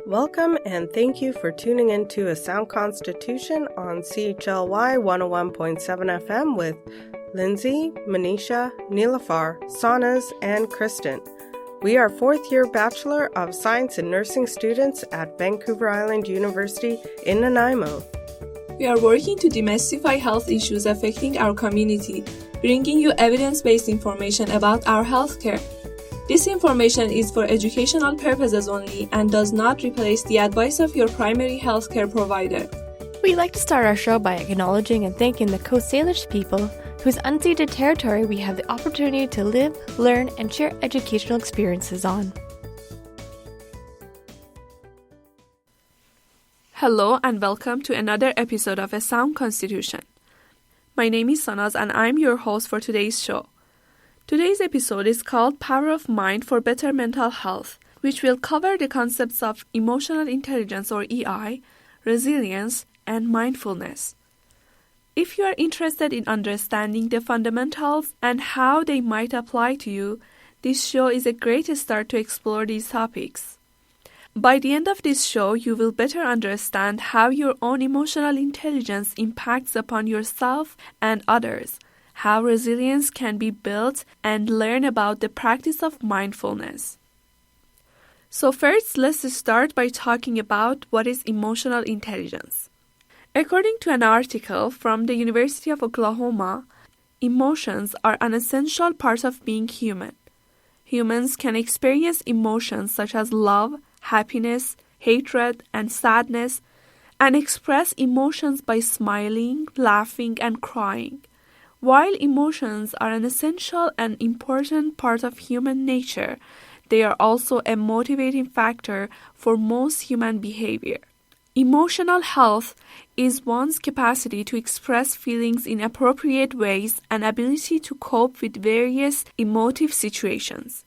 Welcome and thank you for tuning into A Sound Constitution on CHLY 101.7 FM with Lindsay, Manisha, Nilafar, Sanas, and Kristen. We are fourth-year Bachelor of Science in Nursing students at Vancouver Island University in Nanaimo. We are working to demystify health issues affecting our community, bringing you evidence-based information about our healthcare. This information is for educational purposes only and does not replace the advice of your primary healthcare provider. We'd like to start our show by acknowledging and thanking the Coast Salish people whose unceded territory we have the opportunity to live, learn, and share educational experiences on. Hello and welcome to another episode of A Sound Constitution. My name is Sanas and I'm your host for today's show. Today's episode is called Power of Mind for Better Mental Health, which will cover the concepts of emotional intelligence or EI, resilience, and mindfulness. If you are interested in understanding the fundamentals and how they might apply to you, this show is a great start to explore these topics. By the end of this show, you will better understand how your own emotional intelligence impacts upon yourself and others, how resilience can be built, and learn about the practice of mindfulness. So first, let's start by talking about what is emotional intelligence. According to an article from the University of Oklahoma, emotions are an essential part of being human. Humans can experience emotions such as love, happiness, hatred, and sadness, and express emotions by smiling, laughing, and crying. While emotions are an essential and important part of human nature, they are also a motivating factor for most human behavior. Emotional health is one's capacity to express feelings in appropriate ways and ability to cope with various emotive situations.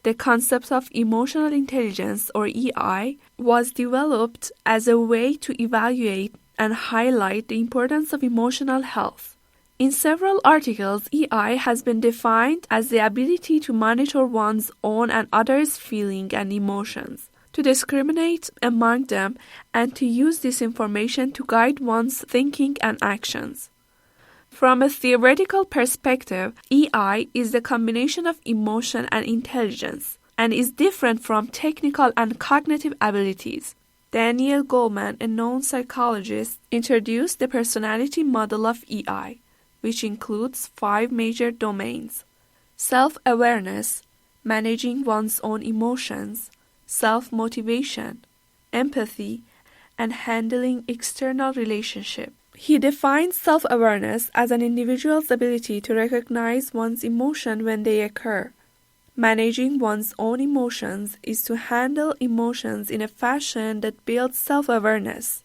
The concept of emotional intelligence, or EI, was developed as a way to evaluate and highlight the importance of emotional health. In several articles, EI has been defined as the ability to monitor one's own and others' feelings and emotions, to discriminate among them, and to use this information to guide one's thinking and actions. From a theoretical perspective, EI is the combination of emotion and intelligence, and is different from technical and cognitive abilities. Daniel Goleman, a known psychologist, introduced the personality model of EI, which includes 5 major domains: self-awareness, managing one's own emotions, self-motivation, empathy, and handling external relationships. He defines self-awareness as an individual's ability to recognize one's emotion when they occur. Managing one's own emotions is to handle emotions in a fashion that builds self-awareness.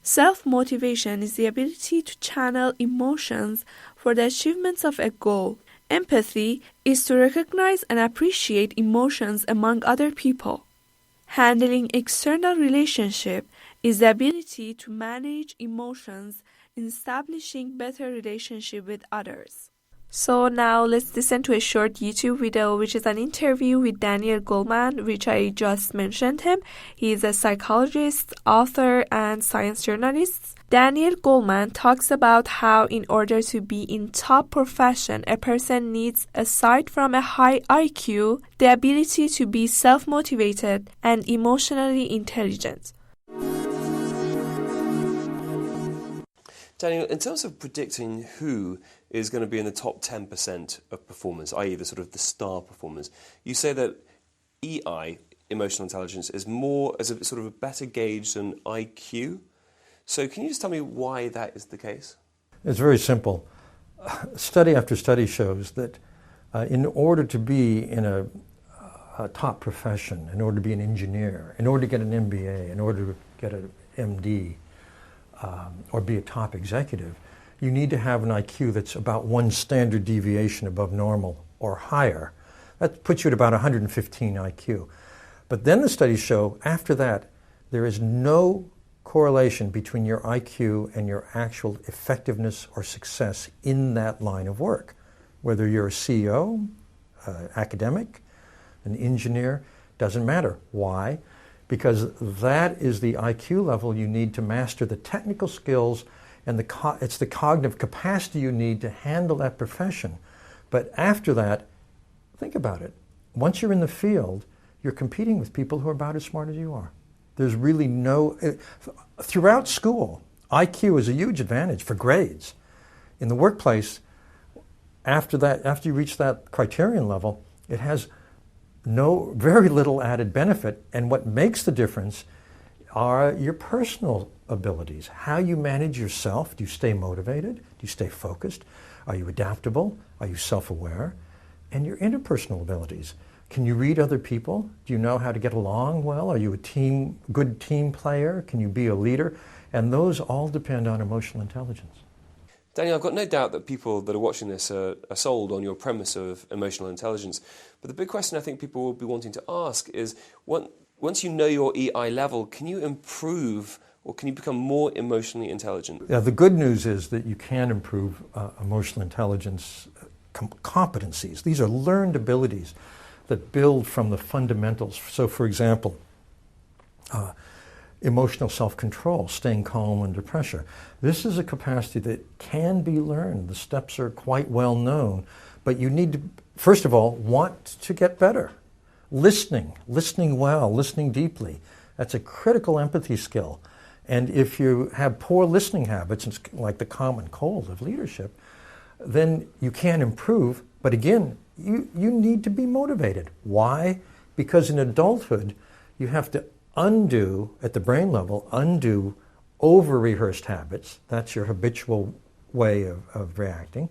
Self-motivation is the ability to channel emotions for the achievements of a goal. Empathy is to recognize and appreciate emotions among other people. Handling external relationship is the ability to manage emotions in establishing better relationship with others. So now let's listen to a short YouTube video, which is an interview with Daniel Goleman, which I just mentioned him. He is a psychologist, author, and science journalist. Daniel Goleman talks about how in order to be in top profession, a person needs, aside from a high IQ, the ability to be self-motivated and emotionally intelligent. Daniel, in terms of predicting who is going to be in the top 10% of performers, i.e. the star performers, you say that EI, emotional intelligence, is more as a sort of a better gauge than IQ. So can you just tell me why that is the case? It's very simple. Study after study shows that in order to be in a top profession, in order to be an engineer, in order to get an MBA, in order to get an MD, or be a top executive, you need to have an IQ that's about 1 standard deviation above normal or higher. That puts you at about 115 IQ. But then the studies show after that there is no correlation between your IQ and your actual effectiveness or success in that line of work. Whether you're a CEO, academic, an engineer, doesn't matter. Why? because that is the IQ level you need to master the technical skills, and it's the cognitive capacity you need to handle that profession. But after that, think about it. Once you're in the field, you're competing with people who are about as smart as you are. There's really throughout school, IQ is a huge advantage for grades. In the workplace, after you reach that criterion level, it has very little added benefit, and what makes the difference are your personal abilities. How you manage yourself. Do you stay motivated? Do you stay focused? Are you adaptable? Are you self-aware? And your interpersonal abilities. Can you read other people? Do you know how to get along well? Are you a good team player? Can you be a leader? And those all depend on emotional intelligence. Daniel, I've got no doubt that people that are watching this are sold on your premise of emotional intelligence. But the big question I think people will be wanting to ask is, once you know your EI level, can you improve or can you become more emotionally intelligent? Yeah, the good news is that you can improve emotional intelligence competencies. These are learned abilities that build from the fundamentals. So, for example, emotional self-control, staying calm under pressure. This is a capacity that can be learned. The steps are quite well known, but you need to, first of all, want to get better. Listening well, listening deeply. That's a critical empathy skill. And if you have poor listening habits, it's like the common cold of leadership, then you can improve. But again, you need to be motivated. Why? Because in adulthood, you have to at the brain level, undo over-rehearsed habits. That's your habitual way of reacting.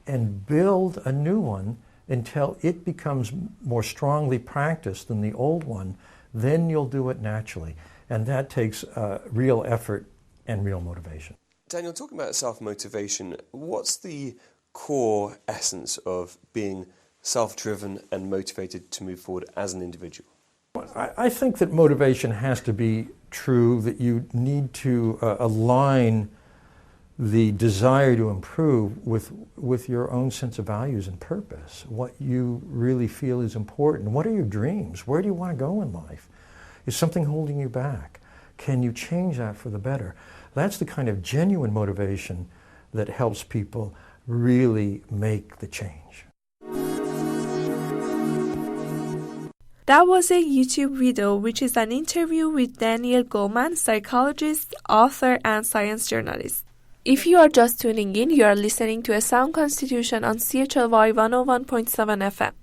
And build a new one until it becomes more strongly practiced than the old one. Then you'll do it naturally. And that takes real effort and real motivation. Daniel, talking about self-motivation, what's the core essence of being self-driven and motivated to move forward as an individual? I think that motivation has to be true, that you need to align the desire to improve with your own sense of values and purpose, what you really feel is important. What are your dreams? Where do you want to go in life? Is something holding you back? Can you change that for the better? That's the kind of genuine motivation that helps people really make the change. That was a YouTube video which is an interview with Daniel Goleman, psychologist, author, and science journalist. If you are just tuning in, you are listening to A Sound Constitution on CHLY 101.7 FM.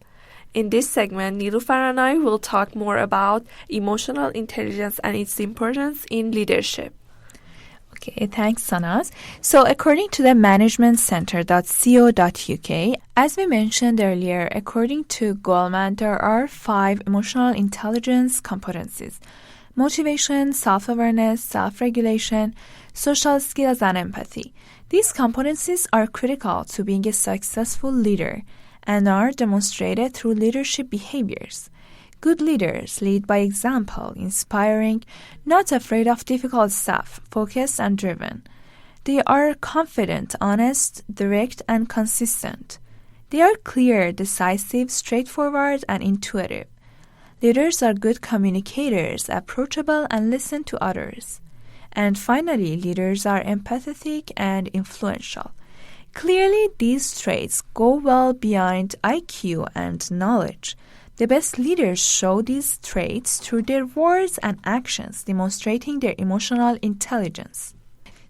In this segment, Nilufar and I will talk more about emotional intelligence and its importance in leadership. Okay, thanks, Sanaz. So according to the managementcenter.co.uk, as we mentioned earlier, according to Goleman, there are 5 emotional intelligence competencies: motivation, self-awareness, self-regulation, social skills, and empathy. These competencies are critical to being a successful leader and are demonstrated through leadership behaviors. Good leaders lead by example, inspiring, not afraid of difficult stuff, focused and driven. They are confident, honest, direct, and consistent. They are clear, decisive, straightforward, and intuitive. Leaders are good communicators, approachable, and listen to others. And finally, leaders are empathetic and influential. Clearly, these traits go well beyond IQ and knowledge. The best leaders show these traits through their words and actions, demonstrating their emotional intelligence.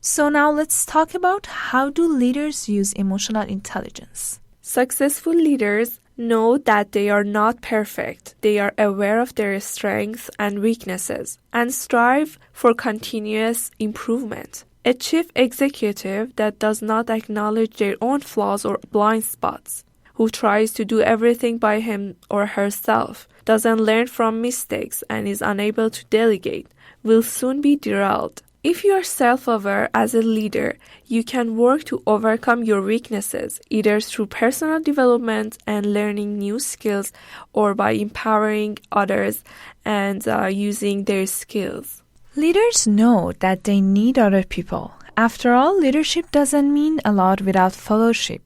So now let's talk about how do leaders use emotional intelligence. Successful leaders know that they are not perfect. They are aware of their strengths and weaknesses and strive for continuous improvement. A chief executive that does not acknowledge their own flaws or blind spots, who tries to do everything by him or herself, doesn't learn from mistakes, and is unable to delegate, will soon be derailed. If you are self-aware as a leader, you can work to overcome your weaknesses, either through personal development and learning new skills, or by empowering others and using their skills. Leaders know that they need other people. After all, leadership doesn't mean a lot without fellowship.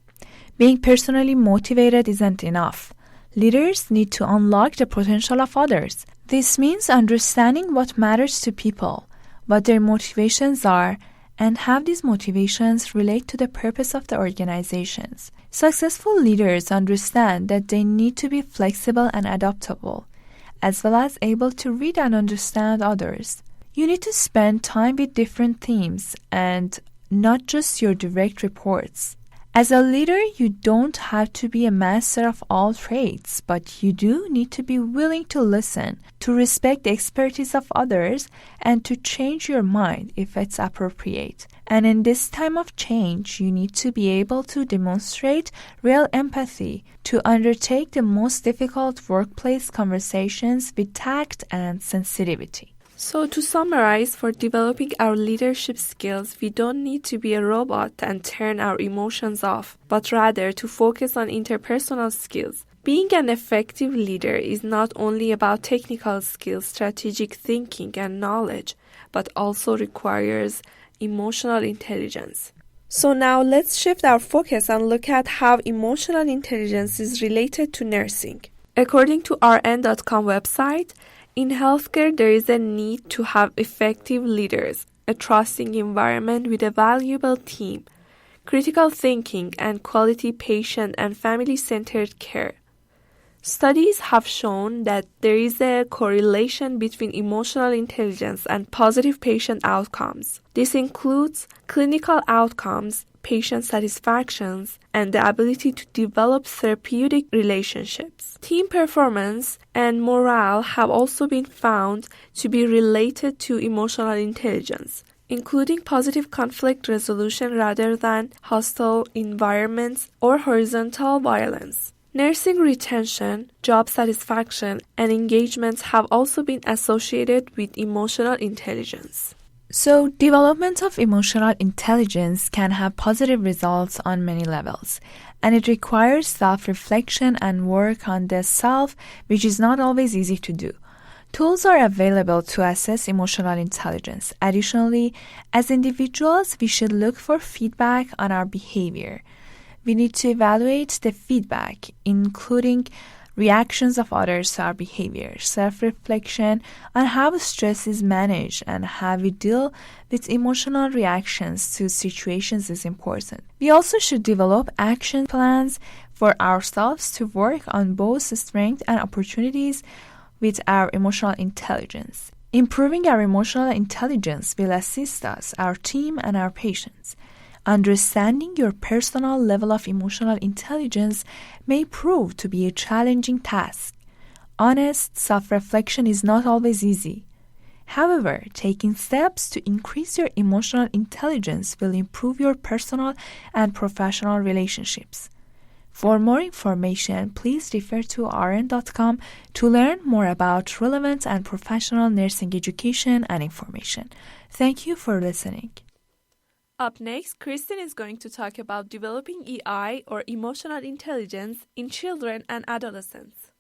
Being personally motivated isn't enough. Leaders need to unlock the potential of others. This means understanding what matters to people, what their motivations are, and how these motivations relate to the purpose of the organizations. Successful leaders understand that they need to be flexible and adaptable, as well as able to read and understand others. You need to spend time with different teams and not just your direct reports. As a leader, you don't have to be a master of all trades, but you do need to be willing to listen, to respect the expertise of others, and to change your mind if it's appropriate. And in this time of change, you need to be able to demonstrate real empathy, to undertake the most difficult workplace conversations with tact and sensitivity. So to summarize, for developing our leadership skills, we don't need to be a robot and turn our emotions off, but rather to focus on interpersonal skills. Being an effective leader is not only about technical skills, strategic thinking, and knowledge, but also requires emotional intelligence. So now let's shift our focus and look at how emotional intelligence is related to nursing. According to RN.com website, in healthcare, there is a need to have effective leaders, a trusting environment with a valuable team, critical thinking, and quality patient and family-centered care. Studies have shown that there is a correlation between emotional intelligence and positive patient outcomes. This includes clinical outcomes, patient satisfactions, and the ability to develop therapeutic relationships. Team performance and morale have also been found to be related to emotional intelligence, including positive conflict resolution rather than hostile environments or horizontal violence. Nursing retention, job satisfaction, and engagement have also been associated with emotional intelligence. So, development of emotional intelligence can have positive results on many levels, and it requires self-reflection and work on the self, which is not always easy to do. Tools are available to assess emotional intelligence. Additionally, as individuals, we should look for feedback on our behavior. We need to evaluate the feedback, including reactions of others to our behavior, self-reflection on how stress is managed, and how we deal with emotional reactions to situations is important. We also should develop action plans for ourselves to work on both strengths and opportunities with our emotional intelligence. Improving our emotional intelligence will assist us, our team, and our patients. Understanding your personal level of emotional intelligence may prove to be a challenging task. Honest self-reflection is not always easy. However, taking steps to increase your emotional intelligence will improve your personal and professional relationships. For more information, please refer to rn.com to learn more about relevant and professional nursing education and information. Thank you for listening. Up next, Kristen is going to talk about developing EI, or emotional intelligence, in children and adolescents.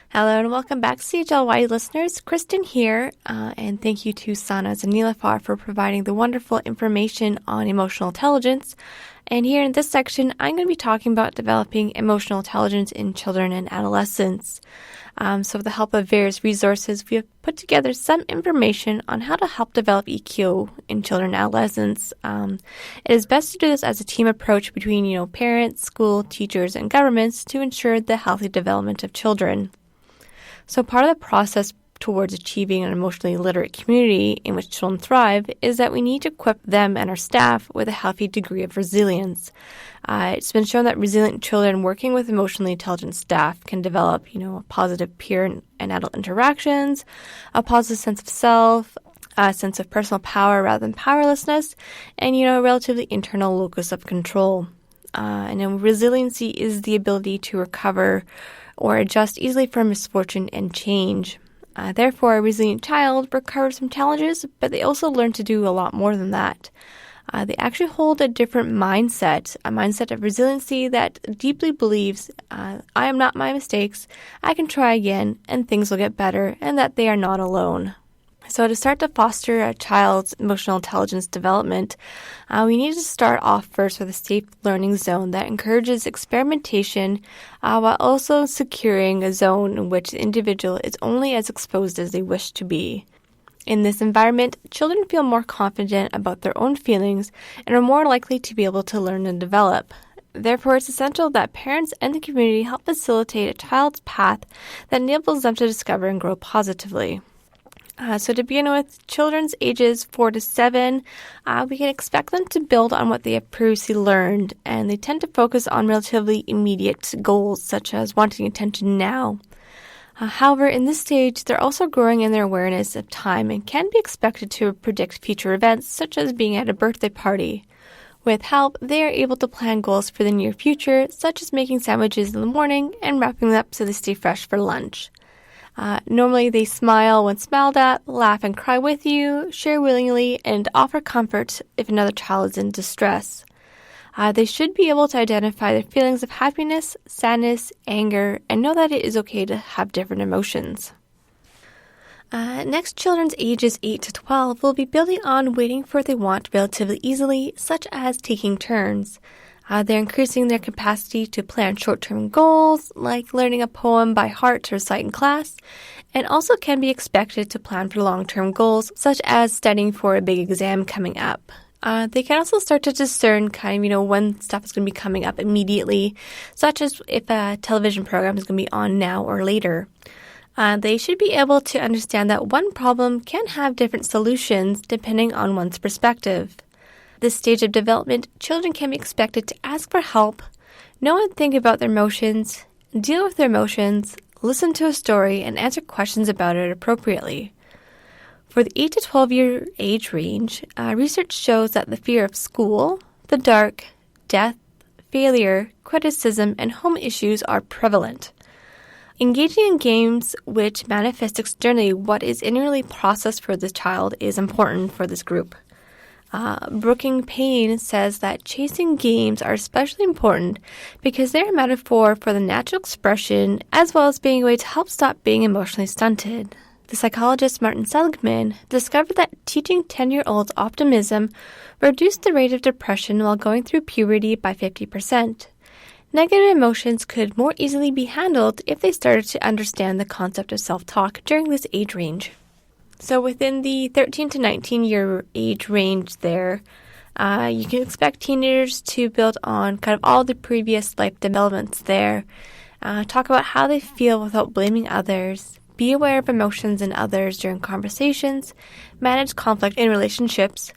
Hello and welcome back, CHLY listeners. Kristen here, and thank you to Sanas and Nilafar for providing the wonderful information on emotional intelligence. And here in this section, I'm going to be talking about developing emotional intelligence in children and adolescents. So with the help of various resources, we have put together some information on how to help develop EQ in children and adolescents. It is best to do this as a team approach between, parents, school, teachers, and governments to ensure the healthy development of children. So part of the process towards achieving an emotionally literate community in which children thrive is that we need to equip them and our staff with a healthy degree of resilience. It's been shown that resilient children working with emotionally intelligent staff can develop, a positive peer and adult interactions, a positive sense of self, a sense of personal power rather than powerlessness, and, a relatively internal locus of control. And resiliency is the ability to recover or adjust easily from misfortune and change. Therefore, a resilient child recovers from challenges, but they also learn to do a lot more than that. They actually hold a different mindset, a mindset of resiliency that deeply believes, I am not my mistakes, I can try again, and things will get better, and that they are not alone. So to start to foster a child's emotional intelligence development, we need to start off first with a safe learning zone that encourages experimentation while also securing a zone in which the individual is only as exposed as they wish to be. In this environment, children feel more confident about their own feelings and are more likely to be able to learn and develop. Therefore, it's essential that parents and the community help facilitate a child's path that enables them to discover and grow positively. So to begin with, children's ages 4 to 7, we can expect them to build on what they have previously learned, and they tend to focus on relatively immediate goals, such as wanting attention now. However, in this stage, they're also growing in their awareness of time and can be expected to predict future events, such as being at a birthday party. With help, they are able to plan goals for the near future, such as making sandwiches in the morning and wrapping them up so they stay fresh for lunch. Normally, they smile when smiled at, laugh and cry with you, share willingly, and offer comfort if another child is in distress. They should be able to identify their feelings of happiness, sadness, anger, and know that it is okay to have different emotions. Next, children's ages 8 to 12 will be building on waiting for what they want relatively easily, such as taking turns. They're increasing their capacity to plan short-term goals, like learning a poem by heart to recite in class, and also can be expected to plan for long-term goals, such as studying for a big exam coming up. They can also start to discern when stuff is going to be coming up immediately, such as if a television program is going to be on now or later. They should be able to understand that one problem can have different solutions depending on one's perspective. This stage of development, children can be expected to ask for help, know and think about their emotions, deal with their emotions, listen to a story, and answer questions about it appropriately. For the 8 to 12-year age range, research shows that the fear of school, the dark, death, failure, criticism, and home issues are prevalent. Engaging in games which manifest externally what is inwardly processed for the child is important for this group. Brooking Payne says that chasing games are especially important because they're a metaphor for the natural expression as well as being a way to help stop being emotionally stunted. The psychologist Martin Seligman discovered that teaching 10-year-olds optimism reduced the rate of depression while going through puberty by 50%. Negative emotions could more easily be handled if they started to understand the concept of self-talk during this age range. So within the 13 to 19-year age range there, you can expect teenagers to build on kind of all the previous life developments there, talk about how they feel without blaming others, be aware of emotions in others during conversations, manage conflict in relationships,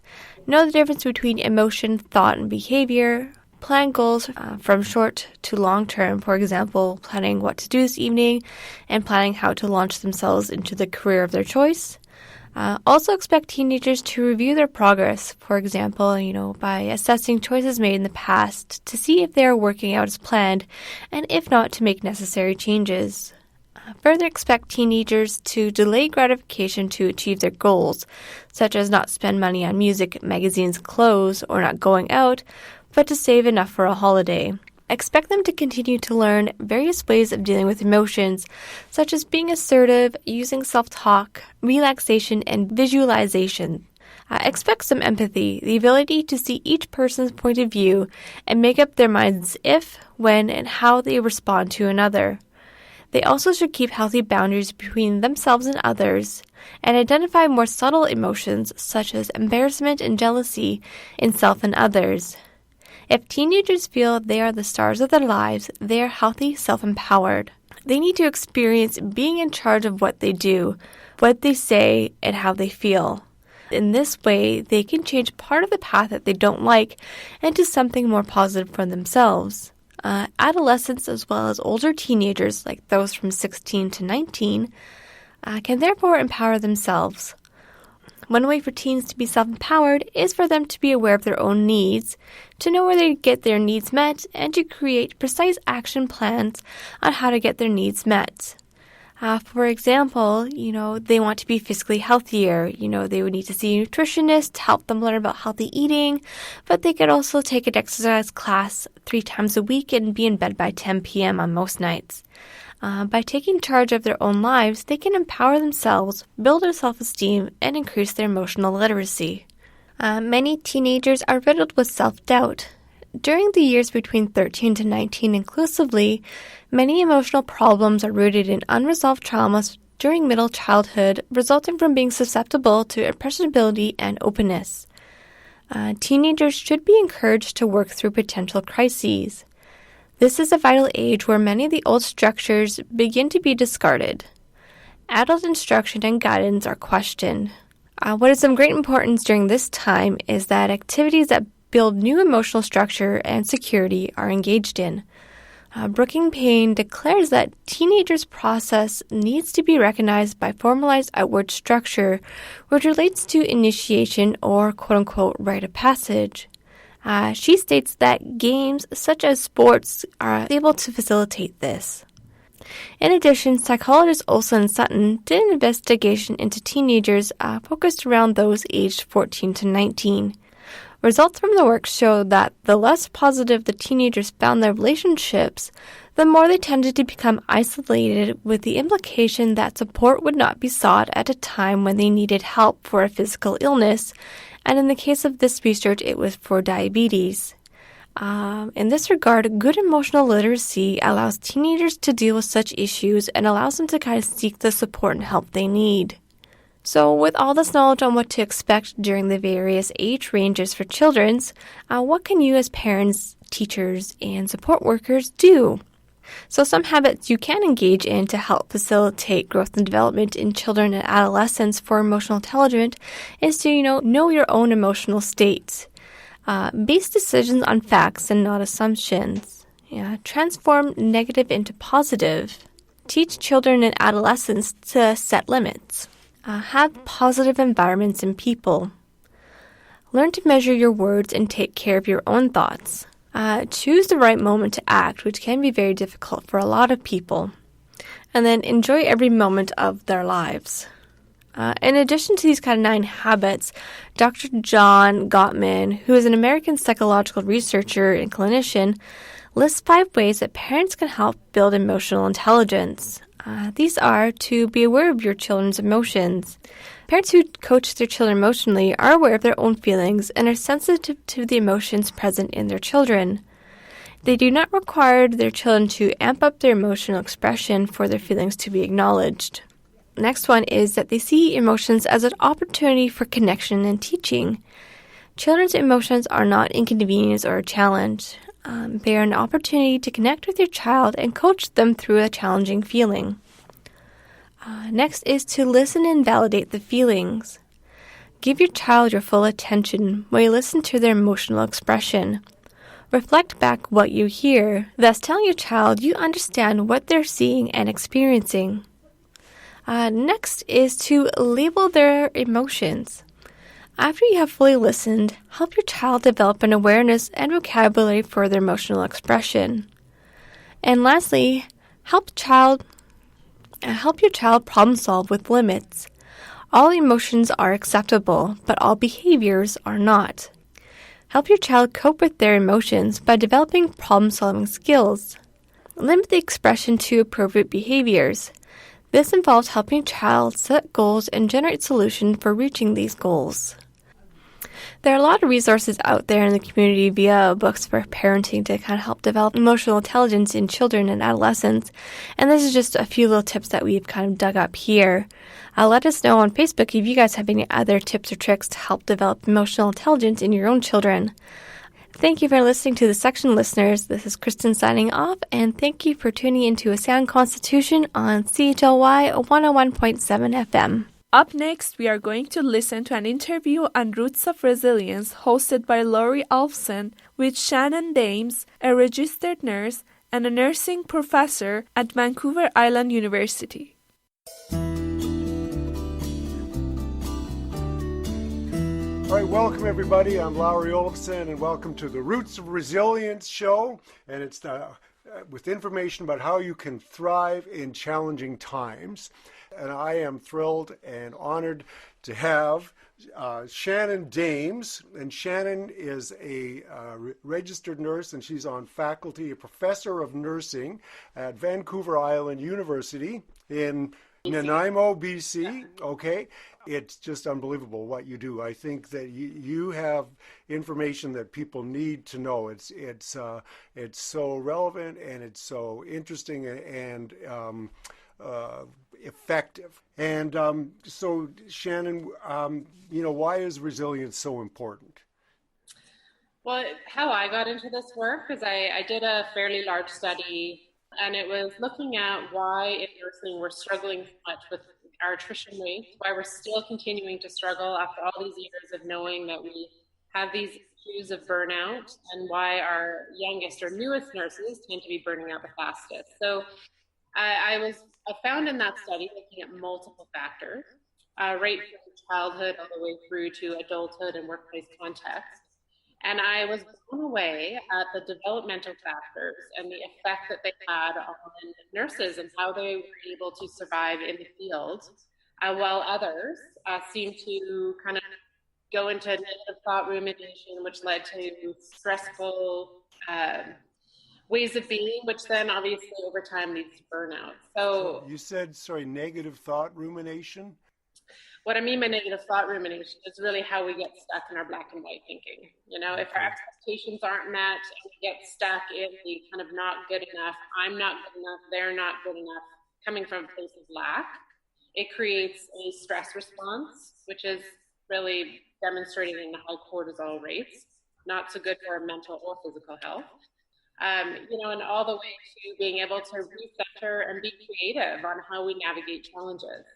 know the difference between emotion, thought, and behavior, plan goals from short to long term, for example, planning what to do this evening and planning how to launch themselves into the career of their choice. Also expect teenagers to review their progress, for example, by assessing choices made in the past to see if they are working out as planned, and if not, to make necessary changes. Further, expect teenagers to delay gratification to achieve their goals, such as not spend money on music, magazines, clothes, or not going out, but to save enough for a holiday. Expect them to continue to learn various ways of dealing with emotions, such as being assertive, using self-talk, relaxation, and visualization. Expect some empathy, the ability to see each person's point of view and make up their minds if, when, and how they respond to another. They also should keep healthy boundaries between themselves and others, and identify more subtle emotions such as embarrassment and jealousy in self and others. If teenagers feel they are the stars of their lives, they are healthy, self-empowered. They need to experience being in charge of what they do, what they say, and how they feel. In this way, they can change part of the path that they don't like into something more positive for themselves. Adolescents, as well as older teenagers, like those from 16 to 19, can therefore empower themselves. One way for teens to be self-empowered is for them to be aware of their own needs, to know where they get their needs met, and to create precise action plans on how to get their needs met. For example, they want to be physically healthier. They would need to see a nutritionist to help them learn about healthy eating, but they could also take an exercise class 3 times a week and be in bed by 10 p.m. on most nights. By taking charge of their own lives, they can empower themselves, build their self-esteem, and increase their emotional literacy. Many teenagers are riddled with self-doubt. During the years between 13 to 19 inclusively, many emotional problems are rooted in unresolved traumas during middle childhood, resulting from being susceptible to impressionability and openness. Teenagers should be encouraged to work through potential crises. This is a vital age where many of the old structures begin to be discarded. Adult instruction and guidance are questioned. What is of great importance during this time is that activities that build new emotional structure and security are engaged in. Brooking Payne declares that teenagers' process needs to be recognized by formalized outward structure, which relates to initiation or quote-unquote rite of passage. She states that games such as sports are able to facilitate this. In addition, psychologist Olson Sutton did an investigation into teenagers focused around those aged 14 to 19. Results from the work showed that the less positive the teenagers found their relationships, the more they tended to become isolated, with the implication that support would not be sought at a time when they needed help for a physical illness, and in the case of this research, it was for diabetes. In this regard, good emotional literacy allows teenagers to deal with such issues and allows them to kind of seek the support and help they need. So with all this knowledge on what to expect during the various age ranges for children, what can you as parents, teachers, and support workers do? So some habits you can engage in to help facilitate growth and development in children and adolescents for emotional intelligence is to, know your own emotional states. Base decisions on facts and not assumptions. Transform negative into positive. Teach children and adolescents to set limits. Have positive environments and people. Learn to measure your words and take care of your own thoughts. Choose the right moment to act, which can be very difficult for a lot of people. And then enjoy every moment of their lives. In addition to these kind of 9 habits, Dr. John Gottman, who is an American psychological researcher and clinician, lists 5 ways that parents can help build emotional intelligence. These are to be aware of your children's emotions. Parents who coach their children emotionally are aware of their own feelings and are sensitive to the emotions present in their children. They do not require their children to amp up their emotional expression for their feelings to be acknowledged. Next one is that they see emotions as an opportunity for connection and teaching. Children's emotions are not inconvenience or a challenge. They are an opportunity to connect with your child and coach them through a challenging feeling. Next is to listen and validate the feelings. Give your child your full attention while you listen to their emotional expression. Reflect back what you hear, thus telling your child you understand what they're seeing and experiencing. Next is to label their emotions. After you have fully listened, help your child develop an awareness and vocabulary for their emotional expression. And lastly, help your child problem solve with limits. All emotions are acceptable, but all behaviors are not. Help your child cope with their emotions by developing problem-solving skills. Limit the expression to appropriate behaviors. This involves helping your child set goals and generate solutions for reaching these goals. There are a lot of resources out there in the community via books for parenting to kind of help develop emotional intelligence in children and adolescents, and this is just a few little tips that we've kind of dug up here. Let us know on Facebook if you guys have any other tips or tricks to help develop emotional intelligence in your own children. Thank you for listening to the section, listeners. This is Kristen signing off, and thank you for tuning into A Sound Constitution on CHLY 101.7 FM. Up next, we are going to listen to an interview on Roots of Resilience hosted by Laurie Alfson with Shannon Dames, a registered nurse and a nursing professor at Vancouver Island University. All right, welcome everybody. I'm Laurie Olofsson, and welcome to the Roots of Resilience show. And it's with information about how you can thrive in challenging times. And I am thrilled and honored to have Shannon Dames. And Shannon is a registered nurse, and she's on faculty, a professor of nursing at Vancouver Island University in Nanaimo, BC. Okay. It's just unbelievable what you do. I think that you have information that people need to know. It's so relevant, and it's so interesting and effective. And so, Shannon, why is resilience so important? Well, how I got into this work is I did a fairly large study, and it was looking at why in nursing we're struggling so much with our attrition rates, why we're still continuing to struggle after all these years of knowing that we have these issues of burnout, and why our youngest or newest nurses tend to be burning out the fastest. So I found in that study, looking at multiple factors, right from childhood all the way through to adulthood and workplace context. And I was blown away at the developmental factors and the effect that they had on nurses and how they were able to survive in the field, while others seemed to kind of go into negative thought rumination, which led to stressful ways of being, which then obviously over time leads to burnout. So you said, negative thought rumination? What I mean by negative thought rumination is really how we get stuck in our black and white thinking. If our expectations aren't met and we get stuck in the kind of not good enough, I'm not good enough, they're not good enough, coming from a place of lack, it creates a stress response, which is really demonstrated in the high cortisol rates, not so good for our mental or physical health. And all the way to being able to recenter and be creative on how we navigate challenges.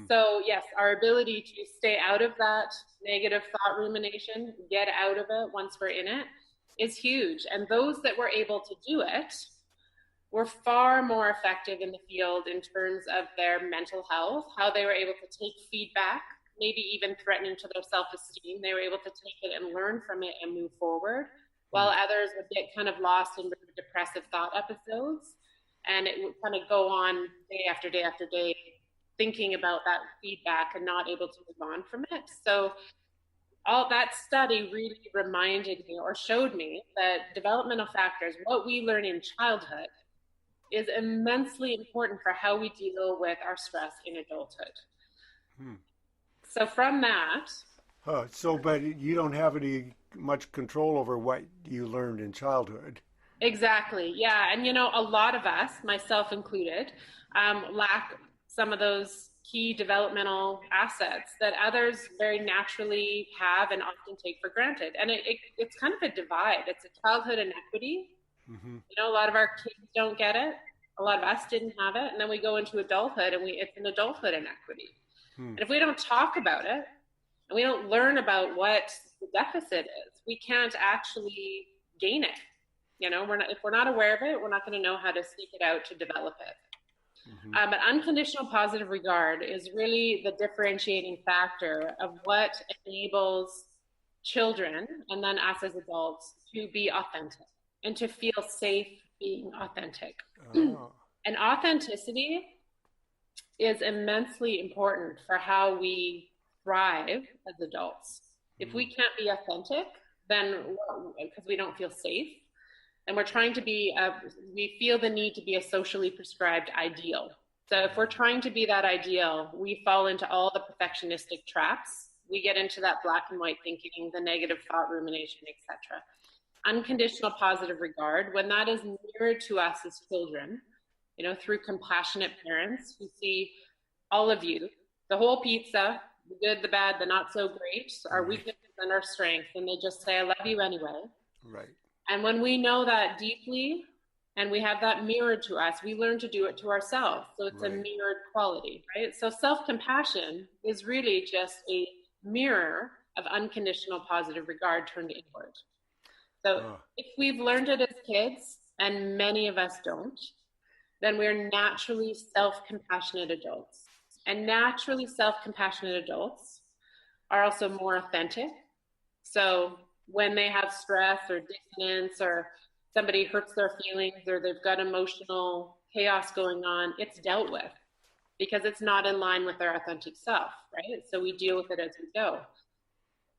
So yes, our ability to stay out of that negative thought rumination, get out of it once we're in it, is huge. And those that were able to do it were far more effective in the field in terms of their mental health, how they were able to take feedback, maybe even threatening to their self-esteem. They were able to take it and learn from it and move forward, while others would get kind of lost in depressive thought episodes. And it would kind of go on day after day after day, thinking about that feedback and not able to move on from it. So all that study really reminded me or showed me that developmental factors, what we learn in childhood, is immensely important for how we deal with our stress in adulthood. So from that... but you don't have any much control over what you learned in childhood. Exactly, yeah. And a lot of us, myself included, lack some of those key developmental assets that others very naturally have and often take for granted. And it's kind of a divide. It's a childhood inequity. A lot of our kids don't get it. A lot of us didn't have it. And then we go into adulthood and it's an adulthood inequity. And if we don't talk about it and we don't learn about what the deficit is, we can't actually gain it. If we're not aware of it, we're not going to know how to seek it out to develop it. But unconditional positive regard is really the differentiating factor of what enables children and then us as adults to be authentic and to feel safe being authentic. And authenticity is immensely important for how we thrive as adults. If we can't be authentic, then because we don't feel safe, and we're trying to be, we feel the need to be a socially prescribed ideal. So if we're trying to be that ideal, we fall into all the perfectionistic traps. We get into that black and white thinking, the negative thought rumination, etc. Unconditional positive regard, when that is mirrored to us as children, through compassionate parents who see all of you, the whole pizza, the good, the bad, the not so great, our weaknesses and our strengths, and they just say, I love you anyway. Right. And when we know that deeply and we have that mirrored to us, we learn to do it to ourselves. So it's a mirrored quality, right? So self-compassion is really just a mirror of unconditional positive regard turned inward. So if we've learned it as kids, and many of us don't, then we're naturally self-compassionate adults. And naturally self-compassionate adults are also more authentic. So when they have stress or dissonance or somebody hurts their feelings or they've got emotional chaos going on, it's dealt with because it's not in line with our authentic self, right? So we deal with it as we go.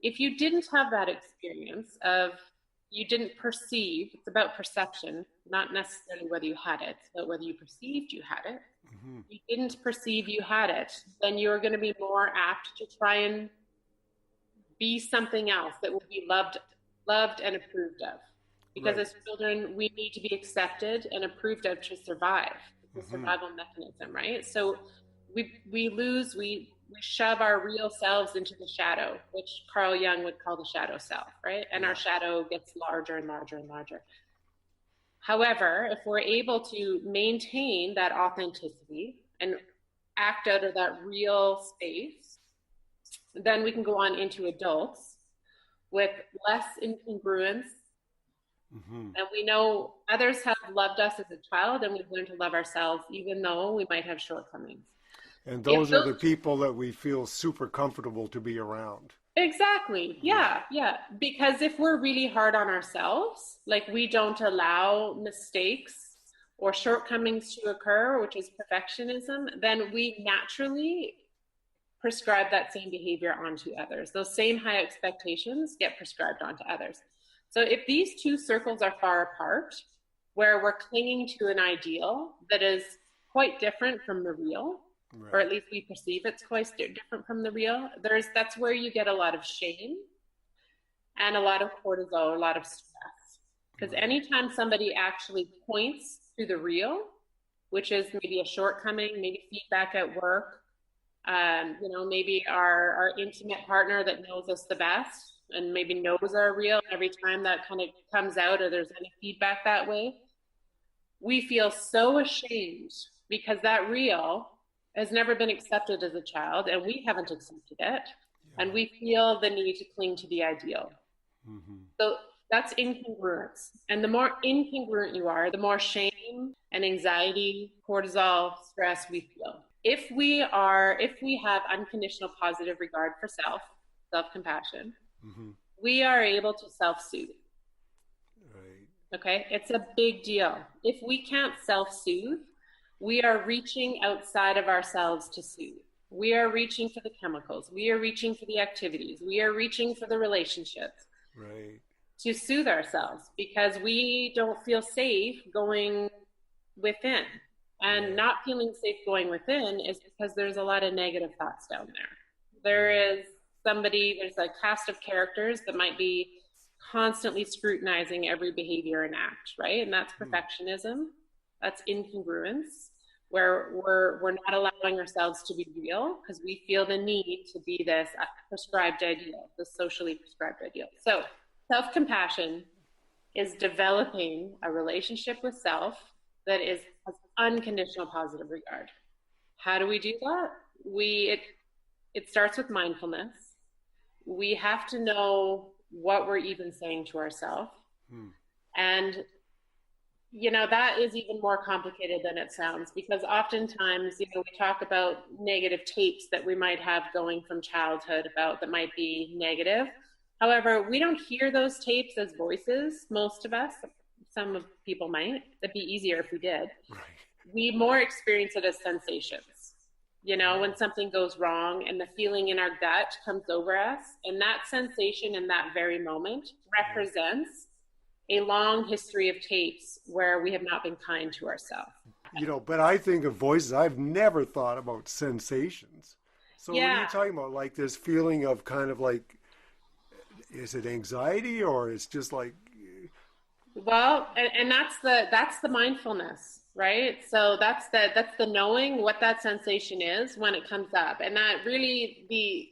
If you didn't have that experience of, you didn't perceive, it's about perception, not necessarily whether you had it, but whether you perceived you had it. You didn't perceive you had it, then you're going to be more apt to try and be something else that will be loved and approved of. Because as children, we need to be accepted and approved of to survive. It's a survival mechanism, right? So we shove our real selves into the shadow, which Carl Jung would call the shadow self, right? And our shadow gets larger and larger and larger. However, if we're able to maintain that authenticity and act out of that real space, then we can go on into adults with less incongruence. And we know others have loved us as a child, and we've learned to love ourselves, even though we might have shortcomings. And those are the people that we feel super comfortable to be around. Exactly. Yeah. Because if we're really hard on ourselves, like we don't allow mistakes or shortcomings to occur, which is perfectionism, then we naturally prescribe that same behavior onto others. Those same high expectations get prescribed onto others. So if these two circles are far apart, where we're clinging to an ideal that is quite different from the real, or at least we perceive it's quite different from the real, that's where you get a lot of shame and a lot of cortisol, a lot of stress. Because anytime somebody actually points to the real, which is maybe a shortcoming, maybe feedback at work, maybe our intimate partner that knows us the best and maybe knows our real, every time that kind of comes out or there's any feedback that way, we feel so ashamed because that real has never been accepted as a child and we haven't accepted it. And we feel the need to cling to the ideal. So that's incongruence. And the more incongruent you are, the more shame and anxiety, cortisol, stress we feel. If we have unconditional positive regard for self-compassion, we are able to self-soothe. Okay, it's a big deal. If we can't self-soothe, we are reaching outside of ourselves to soothe. We are reaching for the chemicals. We are reaching for the activities. We are reaching for the relationships to soothe ourselves because we don't feel safe going within. And not feeling safe going within is because there's a lot of negative thoughts down there. There's a cast of characters that might be constantly scrutinizing every behavior and act, right? And that's perfectionism. That's incongruence, where we're not allowing ourselves to be real because we feel the need to be this prescribed ideal, this socially prescribed ideal. So self-compassion is developing a relationship with self that has unconditional positive regard. How do we do that? It starts with mindfulness. We have to know what we're even saying to ourselves. And, that is even more complicated than it sounds because oftentimes, we talk about negative tapes that we might have going from childhood that might be negative. However, we don't hear those tapes as voices, most of us. Some of people might. It'd be easier if we did. We more experience it as sensations. When something goes wrong and the feeling in our gut comes over us, and that sensation in that very moment represents a long history of tapes where we have not been kind to ourselves. But I think of voices. I've never thought about sensations. So what are you talking about? Like this feeling of kind of like, is it anxiety or it's just like? Well, and that's the mindfulness, right? So that's the knowing what that sensation is when it comes up. And that really the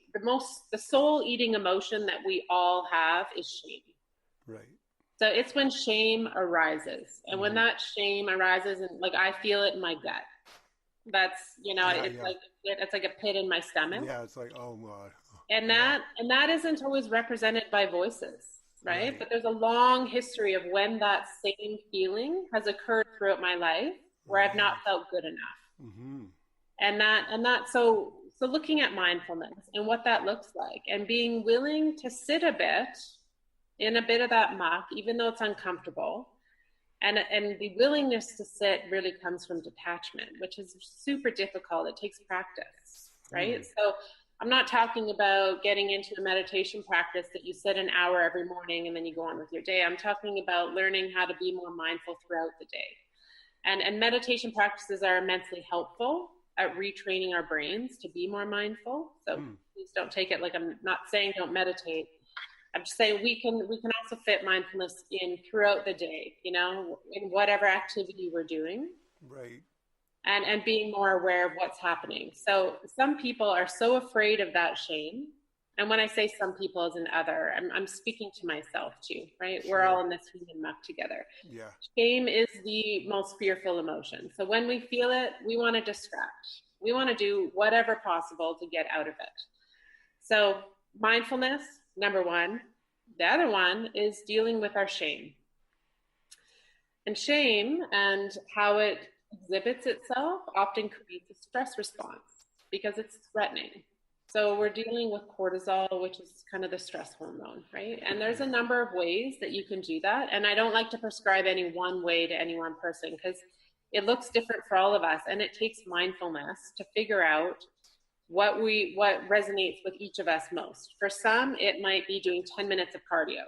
soul eating emotion that we all have is shame. Right. So it's when shame arises. And when that shame arises and like I feel it in my gut. That's it's like a pit in my stomach. Yeah, it's like, oh God. And that isn't always represented by voices. Right? But there's a long history of when that same feeling has occurred throughout my life where I've not felt good enough. And so looking at mindfulness and what that looks like and being willing to sit in a bit of that muck, even though it's uncomfortable, And the willingness to sit really comes from detachment, which is super difficult. It takes practice, right? So I'm not talking about getting into a meditation practice that you sit an hour every morning and then you go on with your day. I'm talking about learning how to be more mindful throughout the day. And meditation practices are immensely helpful at retraining our brains to be more mindful. So please don't take it like I'm not saying don't meditate. I'm just saying we can also fit mindfulness in throughout the day, you know, in whatever activity we're doing. Right. And being more aware of what's happening. So some people are so afraid of that shame. And when I say some people as an other, I'm speaking to myself too, right? We're all in this human muck together. Yeah. Shame is the most fearful emotion. So when we feel it, we want to distract. We want to do whatever possible to get out of it. So mindfulness, number one. The other one is dealing with our shame. And shame and how it exhibits itself often creates a stress response because it's threatening. So we're dealing with cortisol, which is kind of the stress hormone, right? And there's a number of ways that you can do that. And I don't like to prescribe any one way to any one person because it looks different for all of us. And it takes mindfulness to figure out what resonates with each of us most. For some, it might be doing 10 minutes of cardio,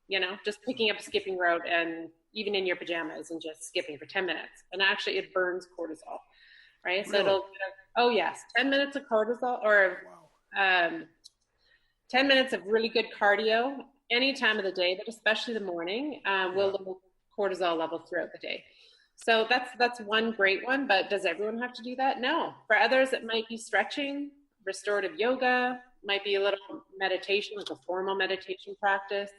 you know, just picking up a skipping rope and even in your pajamas and just skipping for 10 minutes. And actually it burns cortisol, right? So it'll, oh yes, 10 minutes of cortisol or 10 minutes of really good cardio any time of the day, but especially the morning, will lower cortisol levels throughout the day. So that's one great one, but does everyone have to do that? No. For others, it might be stretching, restorative yoga, might be a little meditation, like a formal meditation practice.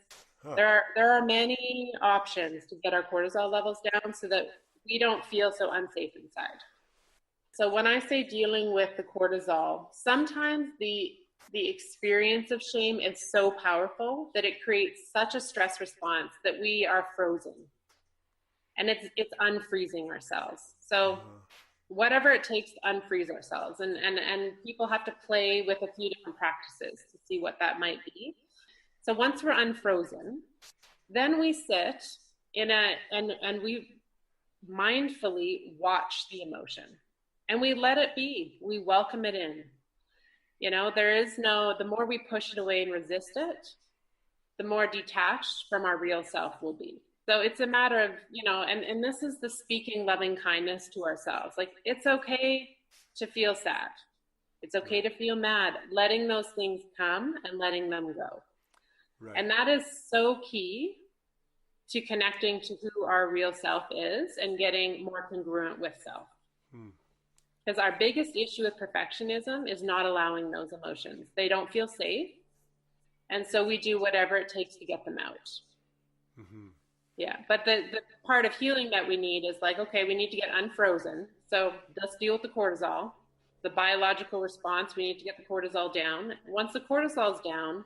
There are many options to get our cortisol levels down so that we don't feel so unsafe inside. So when I say dealing with the cortisol, sometimes the experience of shame is so powerful that it creates such a stress response that we are frozen. And it's unfreezing ourselves. So whatever it takes to unfreeze ourselves. And people have to play with a few different practices to see what that might be. So once we're unfrozen, then we sit and we mindfully watch the emotion and we let it be. We welcome it in. You know, the more we push it away and resist it, the more detached from our real self we'll be. So it's a matter of, you know, and this is the speaking loving kindness to ourselves. Like, it's okay to feel sad. It's okay to feel mad, letting those things come and letting them go. Right. And that is so key to connecting to who our real self is and getting more congruent with self. Because our biggest issue with perfectionism is not allowing those emotions. They don't feel safe. And so we do whatever it takes to get them out. Yeah, but the part of healing that we need is like, okay, we need to get unfrozen. So let's deal with the cortisol. The biological response, we need to get the cortisol down. Once the cortisol is down,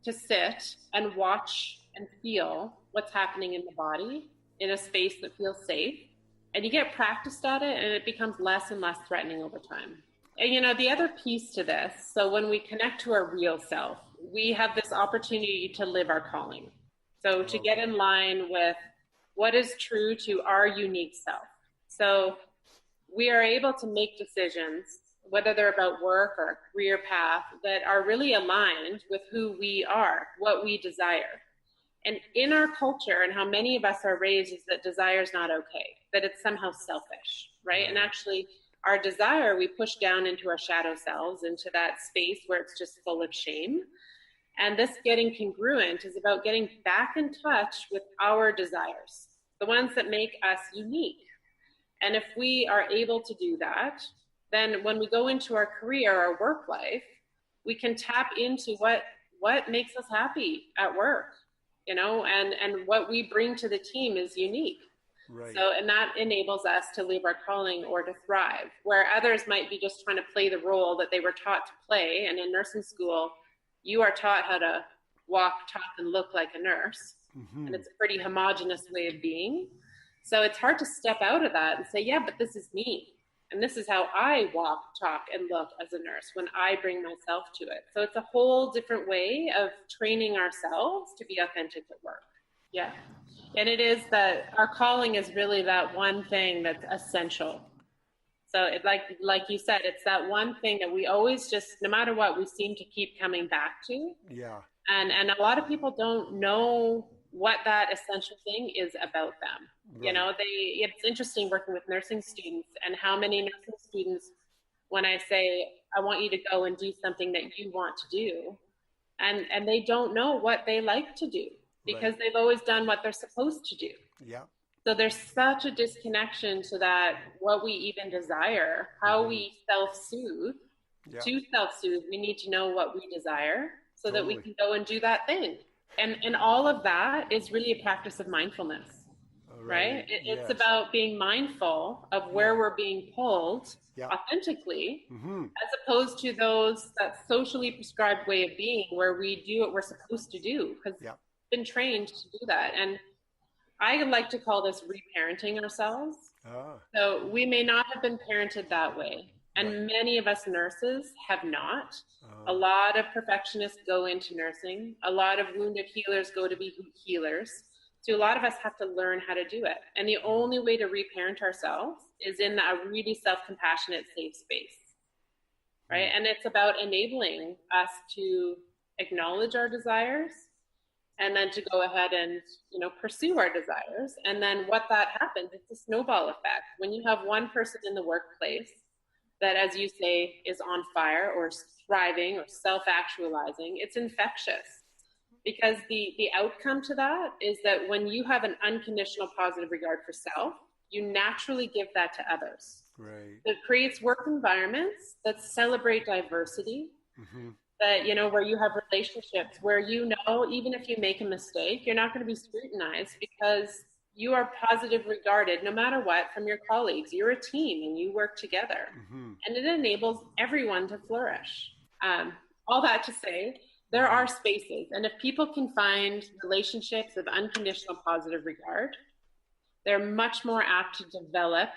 to sit and watch and feel what's happening in the body in a space that feels safe. And you get practiced at it and it becomes less and less threatening over time. And you know, the other piece to this, so when we connect to our real self, we have this opportunity to live our calling. So to get in line with what is true to our unique self. So we are able to make decisions, whether they're about work or a career path, that are really aligned with who we are, what we desire. And in our culture and how many of us are raised is that desire is not okay, that it's somehow selfish, right? And actually our desire, we push down into our shadow selves, into that space where it's just full of shame. And this getting congruent is about getting back in touch with our desires, the ones that make us unique. And if we are able to do that, then when we go into our career, our work life, we can tap into what makes us happy at work, you know, and what we bring to the team is unique. Right. So, and that enables us to live our calling or to thrive, where others might be just trying to play the role that they were taught to play. And in nursing school, you are taught how to walk, talk, and look like a nurse. And it's a pretty homogenous way of being. So it's hard to step out of that and say, yeah, but this is me. And this is how I walk, talk, and look as a nurse when I bring myself to it. So it's a whole different way of training ourselves to be authentic at work. Yeah. And it is that our calling is really that one thing that's essential. So it, like you said, it's that one thing that we always just, no matter what, we seem to keep coming back to. Yeah. And a lot of people don't know what that essential thing is about them. You Right. know, it's interesting working with nursing students and how many nursing students, when I say, I want you to go and do something that you want to do, and they don't know what they like to do because Right. they've always done what they're supposed to do. Yeah. So there's such a disconnection to that, what we even desire, how we self-soothe. Yeah. To self-soothe, we need to know what we desire so that we Totally. can go and do that thing. And all of that is really a practice of mindfulness, All right? Yes. It's about being mindful of where Yeah. we're being pulled Yeah. authentically, Mm-hmm. as opposed to that socially prescribed way of being where we do what we're supposed to do because Yeah. we've been trained to do that. And I like to call this reparenting ourselves. Ah. So we may not have been parented that way. And Right. many of us nurses have not. A Ah. lot of perfectionists go into nursing. A lot of wounded healers go to be healers. So a lot of us have to learn how to do it. And the only way to reparent ourselves is in a really self-compassionate, safe space, right? And it's about enabling us to acknowledge our desires and then to go ahead and, pursue our desires. And then what that happens, it's a snowball effect. When you have one person in the workplace that, as you say, is on fire or thriving or self-actualizing, it's infectious. Because the outcome to that is that when you have an unconditional positive regard for self, you naturally give that to others. Right. It creates work environments that celebrate diversity, Mm-hmm. that, where you have relationships where, even if you make a mistake, you're not going to be scrutinized because you are positive regarded no matter what from your colleagues. You're a team and you work together. Mm-hmm. And it enables everyone to flourish. All that to say, there are spaces. And if people can find relationships of unconditional positive regard, they're much more apt to develop